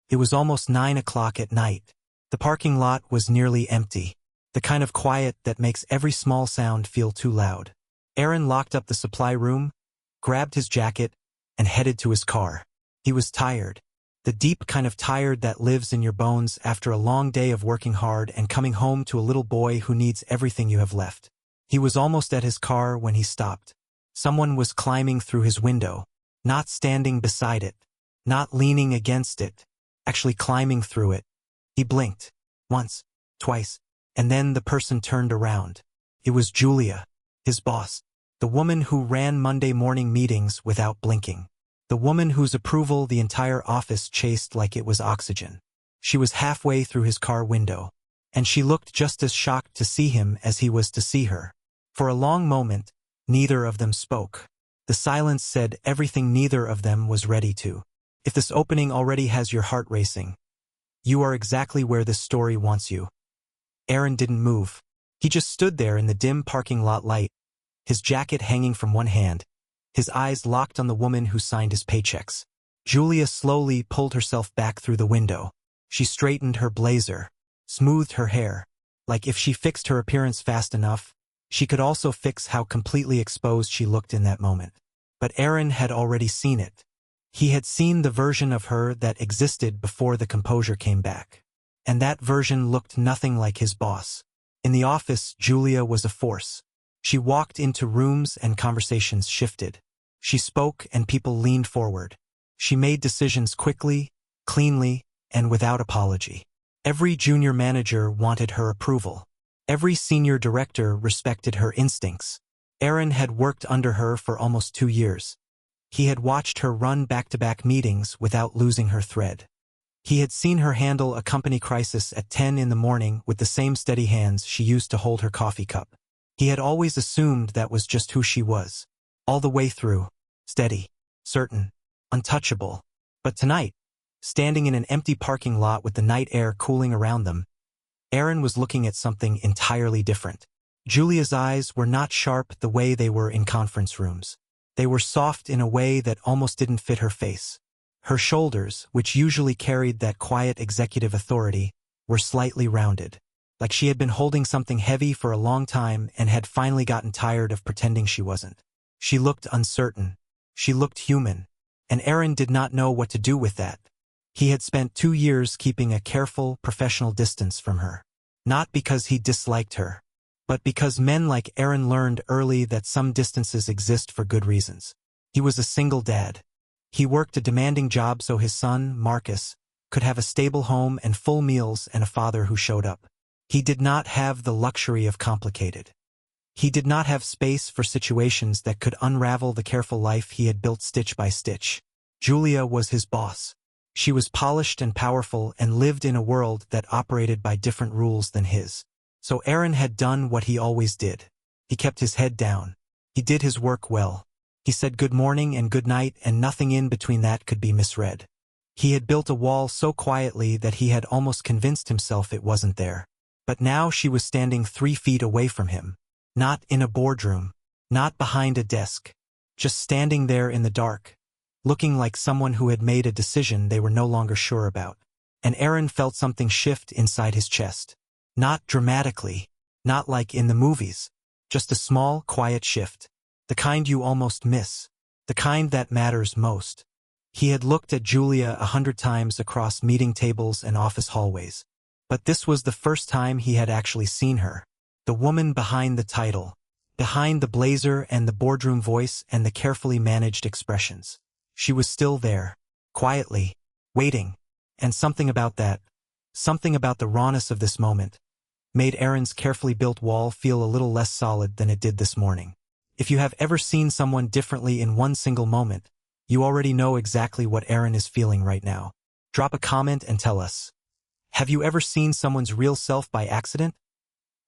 It was almost 9 o'clock at night. The parking lot was nearly empty. The kind of quiet that makes every small sound feel too loud. Aaron locked up the supply room, grabbed his jacket, and headed to his car. He was tired. The deep kind of tired that lives in your bones after a long day of working hard and coming home to a little boy who needs everything you have left. He was almost at his car when he stopped. Someone was climbing through his window, not standing beside it, not leaning against it, actually climbing through it. He blinked. Once, twice, and then the person turned around. It was Julia, his boss, the woman who ran Monday morning meetings without blinking. The woman whose approval the entire office chased like it was oxygen. She was halfway through his car window, and she looked just as shocked to see him as he was to see her. For a long moment, neither of them spoke. The silence said everything neither of them was ready to. If this opening already has your heart racing, you are exactly where this story wants you. Aaron didn't move. He just stood there in the dim parking lot light, his jacket hanging from one hand, his eyes locked on the woman who signed his paychecks. Julia slowly pulled herself back through the window. She straightened her blazer, smoothed her hair. Like if she fixed her appearance fast enough, she could also fix how completely exposed she looked in that moment. But Aaron had already seen it. He had seen the version of her that existed before the composure came back. And that version looked nothing like his boss. In the office, Julia was a force. She walked into rooms and conversations shifted. She spoke and people leaned forward. She made decisions quickly, cleanly, and without apology. Every junior manager wanted her approval. Every senior director respected her instincts. Aaron had worked under her for almost 2 years. He had watched her run back-to-back meetings without losing her thread. He had seen her handle a company crisis at 10 in the morning with the same steady hands she used to hold her coffee cup. He had always assumed that was just who she was. All the way through. Steady. Certain. Untouchable. But tonight, standing in an empty parking lot with the night air cooling around them, Aaron was looking at something entirely different. Julia's eyes were not sharp the way they were in conference rooms. They were soft in a way that almost didn't fit her face. Her shoulders, which usually carried that quiet executive authority, were slightly rounded. Like she had been holding something heavy for a long time and had finally gotten tired of pretending she wasn't. She looked uncertain. She looked human. And Aaron did not know what to do with that. He had spent 2 years keeping a careful, professional distance from her. Not because he disliked her, but because men like Aaron learned early that some distances exist for good reasons. He was a single dad. He worked a demanding job so his son, Marcus, could have a stable home and full meals and a father who showed up. He did not have the luxury of complicated. He did not have space for situations that could unravel the careful life he had built stitch by stitch. Julia was his boss. She was polished and powerful and lived in a world that operated by different rules than his. So Aaron had done what he always did. He kept his head down. He did his work well. He said good morning and good night, and nothing in between that could be misread. He had built a wall so quietly that he had almost convinced himself it wasn't there. But now she was standing 3 feet away from him. Not in a boardroom. Not behind a desk. Just standing there in the dark, looking like someone who had made a decision they were no longer sure about. And Aaron felt something shift inside his chest. Not dramatically. Not like in the movies. Just a small, quiet shift. The kind you almost miss. The kind that matters most. He had looked at Julia 100 times across meeting tables and office hallways. But this was the first time he had actually seen her. The woman behind the title. Behind the blazer and the boardroom voice and the carefully managed expressions. She was still there. Quietly. Waiting. And something about that. Something about the rawness of this moment made Aaron's carefully built wall feel a little less solid than it did this morning. If you have ever seen someone differently in one single moment, you already know exactly what Aaron is feeling right now. Drop a comment and tell us. Have you ever seen someone's real self by accident?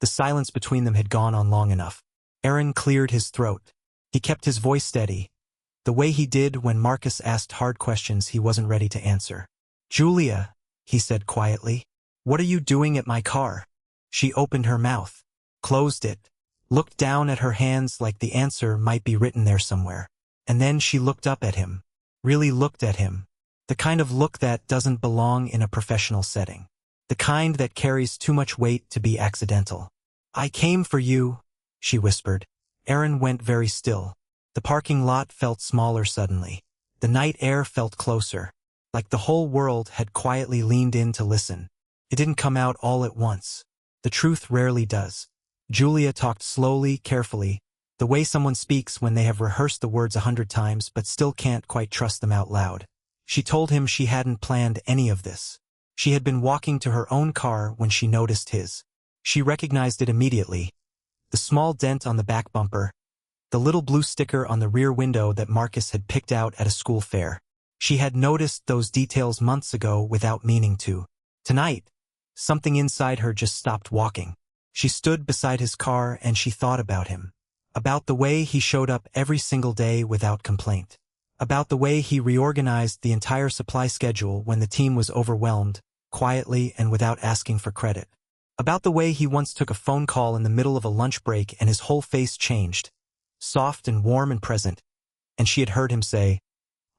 The silence between them had gone on long enough. Aaron cleared his throat. He kept his voice steady, the way he did when Marcus asked hard questions he wasn't ready to answer. "Julia," he said quietly, "what are you doing at my car?" She opened her mouth, closed it, looked down at her hands like the answer might be written there somewhere. And then she looked up at him. Really looked at him. The kind of look that doesn't belong in a professional setting. The kind that carries too much weight to be accidental. "I came for you," she whispered. Aaron went very still. The parking lot felt smaller suddenly. The night air felt closer, like the whole world had quietly leaned in to listen. It didn't come out all at once. The truth rarely does. Julia talked slowly, carefully, the way someone speaks when they have rehearsed the words 100 times but still can't quite trust them out loud. She told him she hadn't planned any of this. She had been walking to her own car when she noticed his. She recognized it immediately. The small dent on the back bumper, the little blue sticker on the rear window that Marcus had picked out at a school fair. She had noticed those details months ago without meaning to. Tonight, something inside her just stopped walking. She stood beside his car and she thought about him. About the way he showed up every single day without complaint. About the way he reorganized the entire supply schedule when the team was overwhelmed, quietly and without asking for credit. About the way he once took a phone call in the middle of a lunch break and his whole face changed, soft and warm and present, and she had heard him say,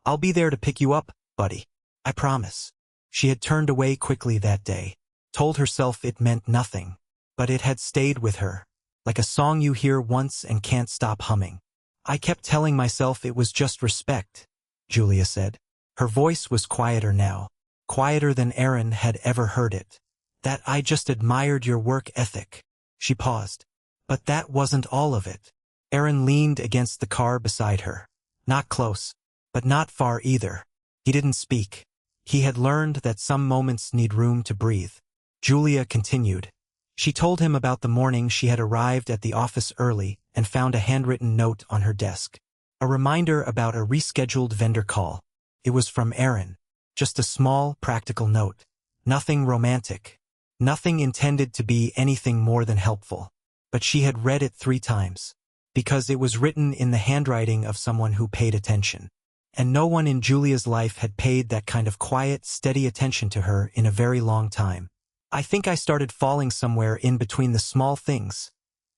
"I'll be there to pick you up, buddy. I promise." She had turned away quickly that day, told herself it meant nothing, but it had stayed with her, like a song you hear once and can't stop humming. "I kept telling myself it was just respect," Julia said. Her voice was quieter now, quieter than Aaron had ever heard it. "That I just admired your work ethic." She paused. But that wasn't all of it. Aaron leaned against the car beside her. Not close, but not far either. He didn't speak. He had learned that some moments need room to breathe. Julia continued. She told him about the morning she had arrived at the office early and found a handwritten note on her desk. A reminder about a rescheduled vendor call. It was from Aaron. Just a small, practical note. Nothing romantic. Nothing intended to be anything more than helpful. But she had read it 3 times. Because it was written in the handwriting of someone who paid attention. And no one in Julia's life had paid that kind of quiet, steady attention to her in a very long time. "I think I started falling somewhere in between the small things,"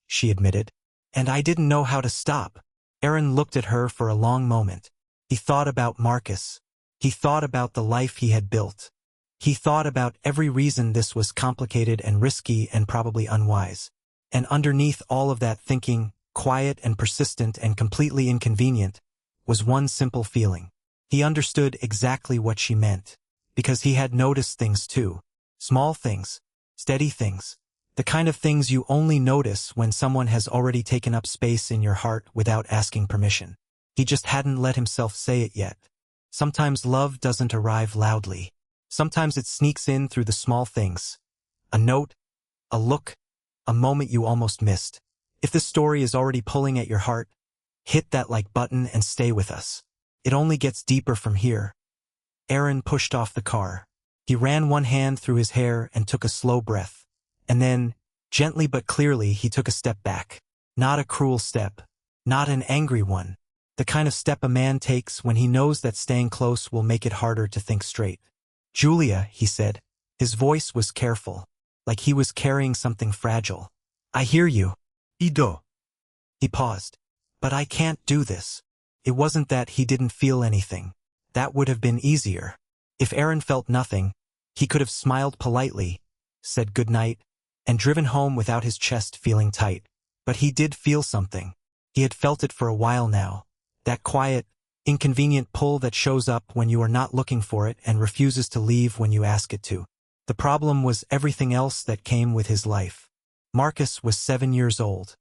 she admitted. "And I didn't know how to stop." Aaron looked at her for a long moment. He thought about Marcus. He thought about the life he had built. He thought about every reason this was complicated and risky and probably unwise. And underneath all of that thinking, quiet and persistent and completely inconvenient, was one simple feeling. He understood exactly what she meant, because he had noticed things too. Small things, steady things, the kind of things you only notice when someone has already taken up space in your heart without asking permission. He just hadn't let himself say it yet. Sometimes love doesn't arrive loudly. Sometimes it sneaks in through the small things. A note, a look, a moment you almost missed. If this story is already pulling at your heart, hit that like button and stay with us. It only gets deeper from here. Aaron pushed off the car. He ran one hand through his hair and took a slow breath. And then, gently but clearly, he took a step back. Not a cruel step. Not an angry one. The kind of step a man takes when he knows that staying close will make it harder to think straight. "Julia," he said. His voice was careful, like he was carrying something fragile. "I hear you. Ido." He paused. "But I can't do this." It wasn't that he didn't feel anything. That would have been easier. If Aaron felt nothing, he could have smiled politely, said goodnight, and driven home without his chest feeling tight. But he did feel something. He had felt it for a while now. That quiet, inconvenient pull that shows up when you are not looking for it and refuses to leave when you ask it to. The problem was everything else that came with his life. Marcus was 7 years old.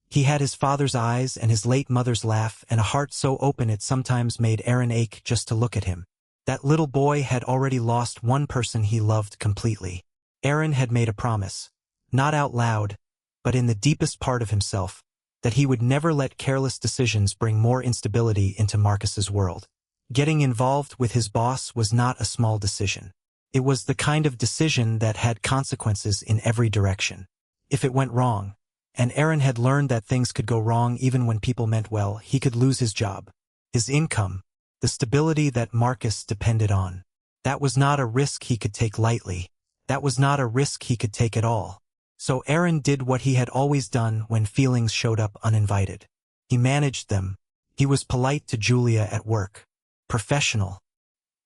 He had his father's eyes and his late mother's laugh and a heart so open it sometimes made Aaron ache just to look at him. That little boy had already lost one person he loved completely. Aaron had made a promise, not out loud, but in the deepest part of himself, that he would never let careless decisions bring more instability into Marcus's world. Getting involved with his boss was not a small decision. It was the kind of decision that had consequences in every direction. If it went wrong, and Aaron had learned that things could go wrong even when people meant well, he could lose his job, his income, the stability that Marcus depended on. That was not a risk he could take lightly. That was not a risk he could take at all. So Aaron did what he had always done when feelings showed up uninvited. He managed them. He was polite to Julia at work. Professional.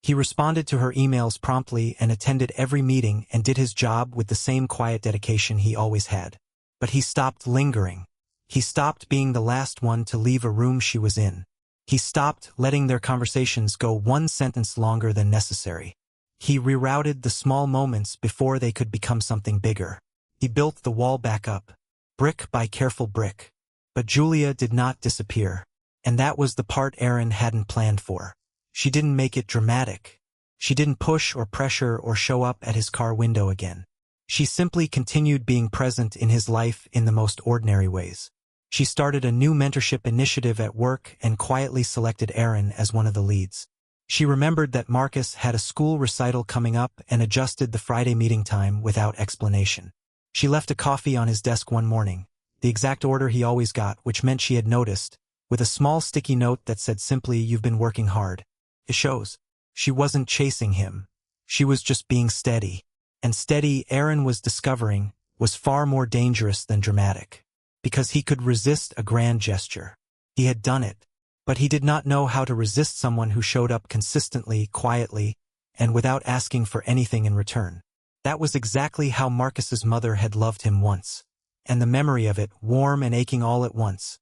He responded to her emails promptly and attended every meeting and did his job with the same quiet dedication he always had. But he stopped lingering. He stopped being the last one to leave a room she was in. He stopped letting their conversations go one sentence longer than necessary. He rerouted the small moments before they could become something bigger. He built the wall back up, brick by careful brick. But Julia did not disappear. And that was the part Aaron hadn't planned for. She didn't make it dramatic. She didn't push or pressure or show up at his car window again. She simply continued being present in his life in the most ordinary ways. She started a new mentorship initiative at work and quietly selected Aaron as one of the leads. She remembered that Marcus had a school recital coming up and adjusted the Friday meeting time without explanation. She left a coffee on his desk one morning, the exact order he always got, which meant she had noticed, with a small sticky note that said simply, "You've been working hard." It shows. She wasn't chasing him. She was just being steady. And steady, Aaron was discovering, was far more dangerous than dramatic. Because he could resist a grand gesture. He had done it. But he did not know how to resist someone who showed up consistently, quietly, and without asking for anything in return. That was exactly how Marcus's mother had loved him once. And the memory of it, warm and aching all at once,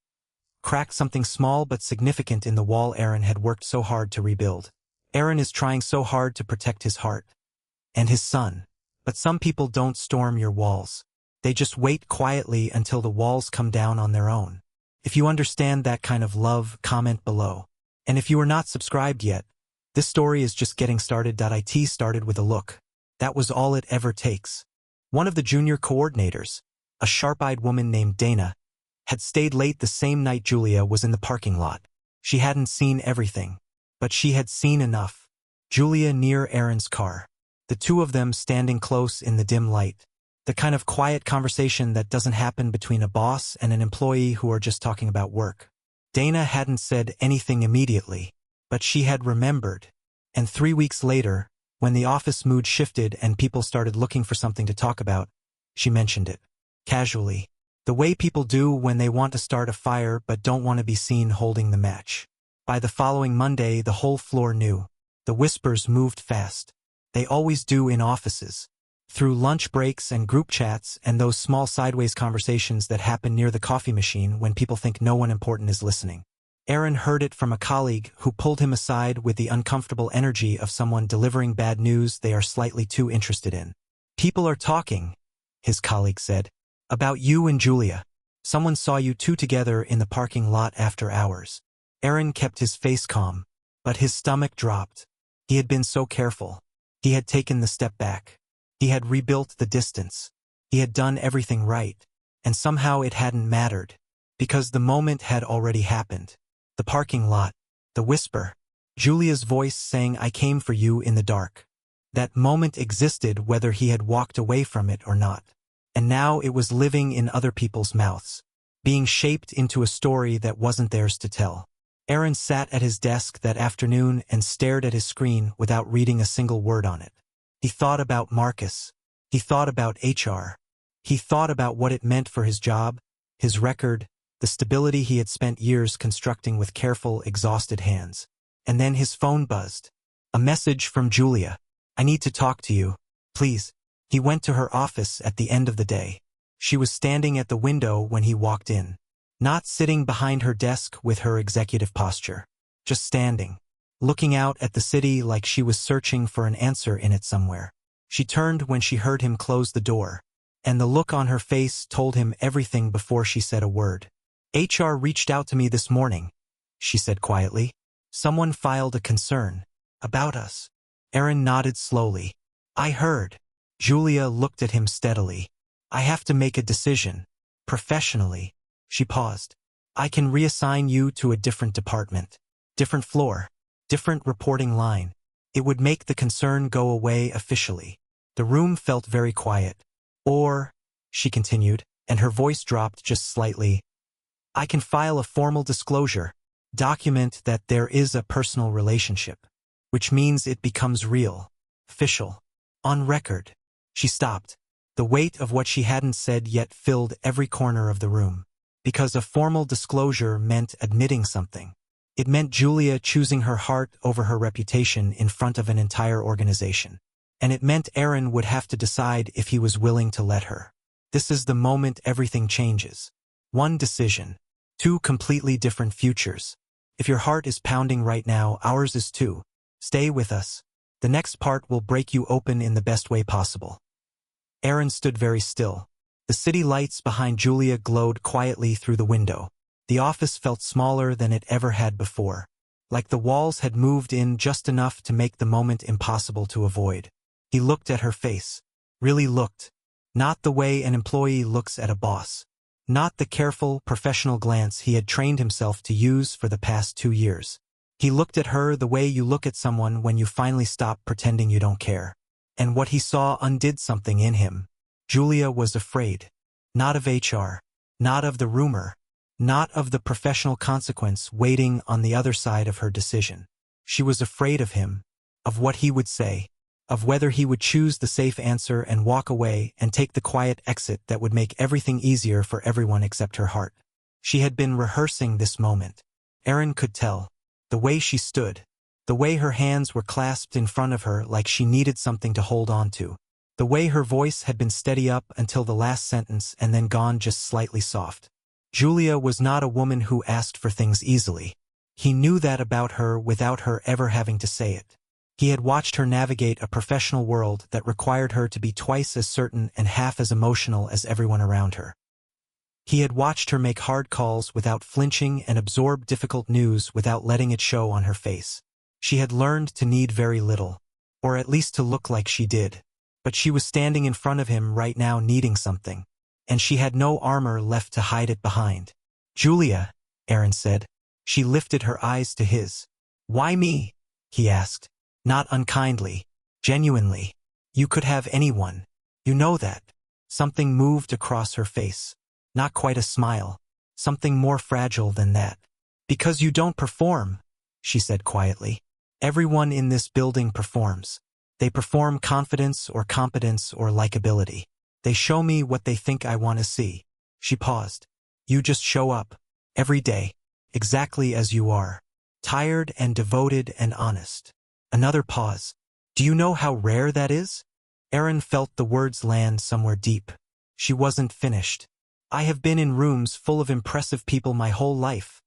cracked something small but significant in the wall Aaron had worked so hard to rebuild. Aaron is trying so hard to protect his heart. And his son. But some people don't storm your walls. They just wait quietly until the walls come down on their own. If you understand that kind of love, comment below. And if you are not subscribed yet, this story is just getting started. It started with a look. That was all it ever takes. One of the junior coordinators, a sharp-eyed woman named Dana, had stayed late the same night Julia was in the parking lot. She hadn't seen everything, but she had seen enough. Julia near Aaron's car. The two of them standing close in the dim light. The kind of quiet conversation that doesn't happen between a boss and an employee who are just talking about work. Dana hadn't said anything immediately, but she had remembered. And 3 weeks later, when the office mood shifted and people started looking for something to talk about, she mentioned it. Casually. The way people do when they want to start a fire but don't want to be seen holding the match. By the following Monday, the whole floor knew. The whispers moved fast. They always do in offices. Through lunch breaks and group chats and those small sideways conversations that happen near the coffee machine when people think no one important is listening. Aaron heard it from a colleague who pulled him aside with the uncomfortable energy of someone delivering bad news they are slightly too interested in. "People are talking," his colleague said, "about you and Julia. Someone saw you two together in the parking lot after hours." Aaron kept his face calm, but his stomach dropped. He had been so careful. He had taken the step back. He had rebuilt the distance. He had done everything right. And somehow it hadn't mattered. Because the moment had already happened. The parking lot. The whisper. Julia's voice saying, "I came for you," in the dark. That moment existed whether he had walked away from it or not. And now it was living in other people's mouths. Being shaped into a story that wasn't theirs to tell. Aaron sat at his desk that afternoon and stared at his screen without reading a single word on it. He thought about Marcus. He thought about HR. He thought about what it meant for his job, his record, the stability he had spent years constructing with careful, exhausted hands. And then his phone buzzed. A message from Julia. "I need to talk to you, please." He went to her office at the end of the day. She was standing at the window when he walked in. Not sitting behind her desk with her executive posture. Just standing. Looking out at the city like she was searching for an answer in it somewhere. She turned when she heard him close the door. And the look on her face told him everything before she said a word. "HR reached out to me this morning," she said quietly. "Someone filed a concern. About us." Aaron nodded slowly. "I heard." Julia looked at him steadily. "I have to make a decision. Professionally." She paused. "I can reassign you to a different department. Different floor. Different reporting line. It would make the concern go away officially." The room felt very quiet. "Or," she continued, and her voice dropped just slightly, "I can file a formal disclosure. Document that there is a personal relationship. Which means it becomes real. Official. On record." She stopped. The weight of what she hadn't said yet filled every corner of the room. Because a formal disclosure meant admitting something. It meant Julia choosing her heart over her reputation in front of an entire organization. And it meant Aaron would have to decide if he was willing to let her. This is the moment everything changes. One decision. Two completely different futures. If your heart is pounding right now, ours is too. Stay with us. The next part will break you open in the best way possible. Aaron stood very still. The city lights behind Julia glowed quietly through the window. The office felt smaller than it ever had before. Like the walls had moved in just enough to make the moment impossible to avoid. He looked at her face. Really looked. Not the way an employee looks at a boss. Not the careful, professional glance he had trained himself to use for the past 2 years. He looked at her the way you look at someone when you finally stop pretending you don't care. And what he saw undid something in him. Julia was afraid. Not of HR. Not of the rumor. Not of the professional consequence waiting on the other side of her decision. She was afraid of him. Of what he would say. Of whether he would choose the safe answer and walk away and take the quiet exit that would make everything easier for everyone except her heart. She had been rehearsing this moment. Aaron could tell. The way she stood. The way her hands were clasped in front of her like she needed something to hold on to. The way her voice had been steady up until the last sentence and then gone just slightly soft. Julia was not a woman who asked for things easily. He knew that about her without her ever having to say it. He had watched her navigate a professional world that required her to be twice as certain and half as emotional as everyone around her. He had watched her make hard calls without flinching and absorb difficult news without letting it show on her face. She had learned to need very little, or at least to look like she did. But she was standing in front of him right now needing something, and she had no armor left to hide it behind. "Julia," Aaron said. She lifted her eyes to his. "Why me?" he asked. Not unkindly, genuinely. "You could have anyone. You know that." Something moved across her face. Not quite a smile. Something more fragile than that. "Because you don't perform," she said quietly. "Everyone in this building performs. They perform confidence or competence or likability. They show me what they think I want to see." She paused. "You just show up. Every day. Exactly as you are. Tired and devoted and honest." Another pause. "Do you know how rare that is?" Aaron felt the words land somewhere deep. She wasn't finished. "I have been in rooms full of impressive people my whole life,"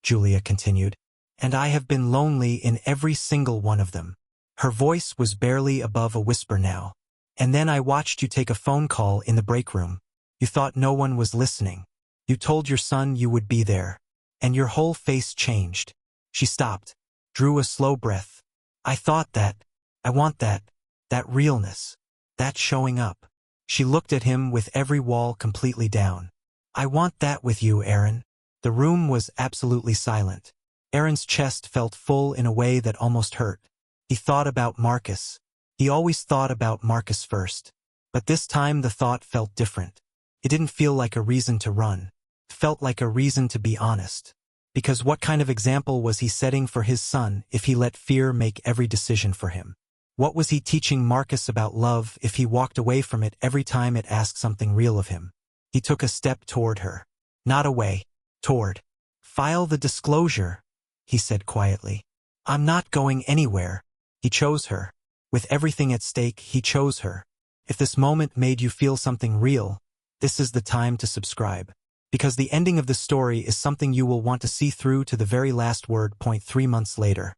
Julia continued. "And I have been lonely in every single one of them." Her voice was barely above a whisper now. "And then I watched you take a phone call in the break room. You thought no one was listening. You told your son you would be there. And your whole face changed." She stopped, drew a slow breath. "I thought that. I want that. That realness. That showing up." She looked at him with every wall completely down. "I want that with you, Aaron." The room was absolutely silent. Aaron's chest felt full in a way that almost hurt. He thought about Marcus. He always thought about Marcus first. But this time the thought felt different. It didn't feel like a reason to run. It felt like a reason to be honest. Because what kind of example was he setting for his son if he let fear make every decision for him? What was he teaching Marcus about love if he walked away from it every time it asked something real of him? He took a step toward her. Not away. Toward. "File the disclosure," he said quietly. "I'm not going anywhere." He chose her. With everything at stake, he chose her. If this moment made you feel something real, this is the time to subscribe. Because the ending of the story is something you will want to see through to the very last word. 3 months later.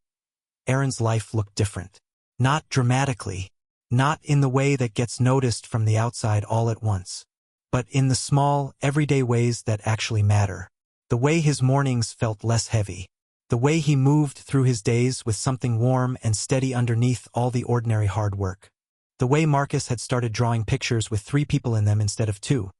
Aaron's life looked different. Not dramatically. Not in the way that gets noticed from the outside all at once. But in the small, everyday ways that actually matter. The way his mornings felt less heavy. The way he moved through his days with something warm and steady underneath all the ordinary hard work. The way Marcus had started drawing pictures with 3 people in them instead of 2.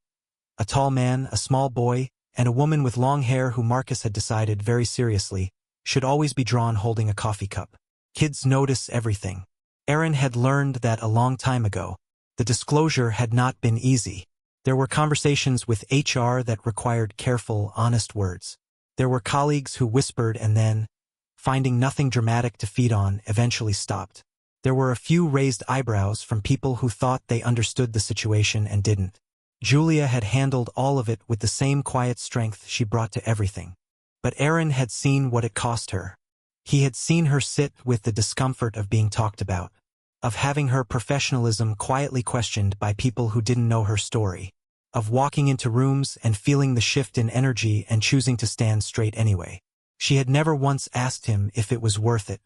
A tall man, a small boy, and a woman with long hair who Marcus had decided very seriously should always be drawn holding a coffee cup. Kids notice everything. Aaron had learned that a long time ago. The disclosure had not been easy. There were conversations with HR that required careful, honest words. There were colleagues who whispered and then, finding nothing dramatic to feed on, eventually stopped. There were a few raised eyebrows from people who thought they understood the situation and didn't. Julia had handled all of it with the same quiet strength she brought to everything. But Aaron had seen what it cost her. He had seen her sit with the discomfort of being talked about, of having her professionalism quietly questioned by people who didn't know her story, of walking into rooms and feeling the shift in energy and choosing to stand straight anyway. She had never once asked him if it was worth it,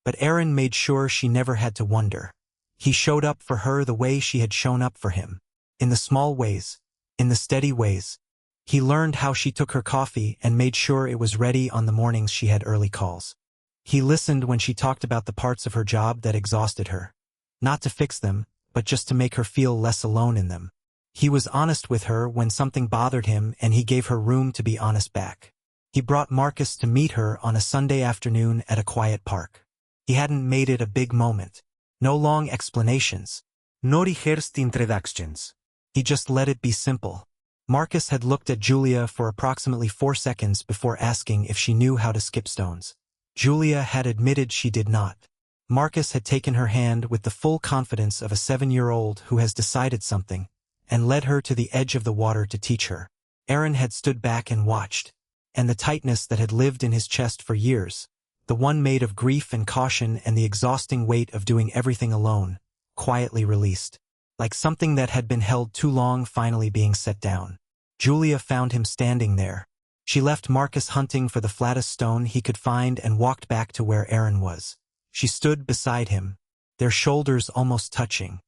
but Aaron made sure she never had to wonder. He showed up for her the way she had shown up for him, in the small ways, in the steady ways. He learned how she took her coffee and made sure it was ready on the mornings she had early calls. He listened when she talked about the parts of her job that exhausted her, not to fix them, but just to make her feel less alone in them. He was honest with her when something bothered him, and he gave her room to be honest back. He brought Marcus to meet her on a Sunday afternoon at a quiet park. He hadn't made it a big moment. No long explanations. No rehearsed introductions. He just let it be simple. Marcus had looked at Julia for approximately 4 seconds before asking if she knew how to skip stones. Julia had admitted she did not. Marcus had taken her hand with the full confidence of a 7-year-old who has decided something, and led her to the edge of the water to teach her. Aaron had stood back and watched, and the tightness that had lived in his chest for years, the one made of grief and caution and the exhausting weight of doing everything alone, quietly released, like something that had been held too long finally being set down. Julia found him standing there. She left Marcus hunting for the flattest stone he could find and walked back to where Aaron was. She stood beside him, their shoulders almost touching.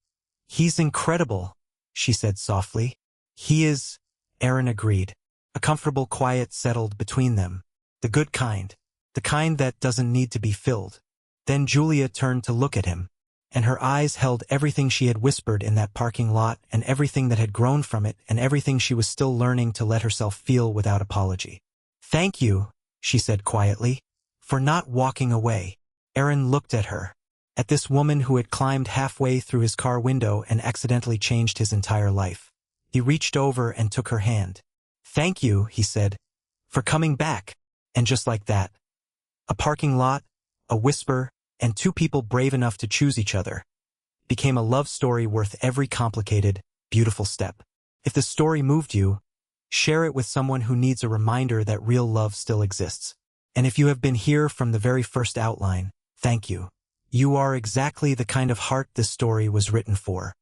"He's incredible," she said softly. "He is," Aaron agreed. A comfortable quiet settled between them. The good kind. The kind that doesn't need to be filled. Then Julia turned to look at him, and her eyes held everything she had whispered in that parking lot and everything that had grown from it and everything she was still learning to let herself feel without apology. "Thank you," she said quietly, "for not walking away." Aaron looked at her, at this woman who had climbed halfway through his car window and accidentally changed his entire life. He reached over and took her hand. "Thank you," he said, "for coming back." And just like that, a parking lot, a whisper, and 2 people brave enough to choose each other became a love story worth every complicated, beautiful step. If the story moved you, share it with someone who needs a reminder that real love still exists. And if you have been here from the very first outline, thank you. You are exactly the kind of heart this story was written for.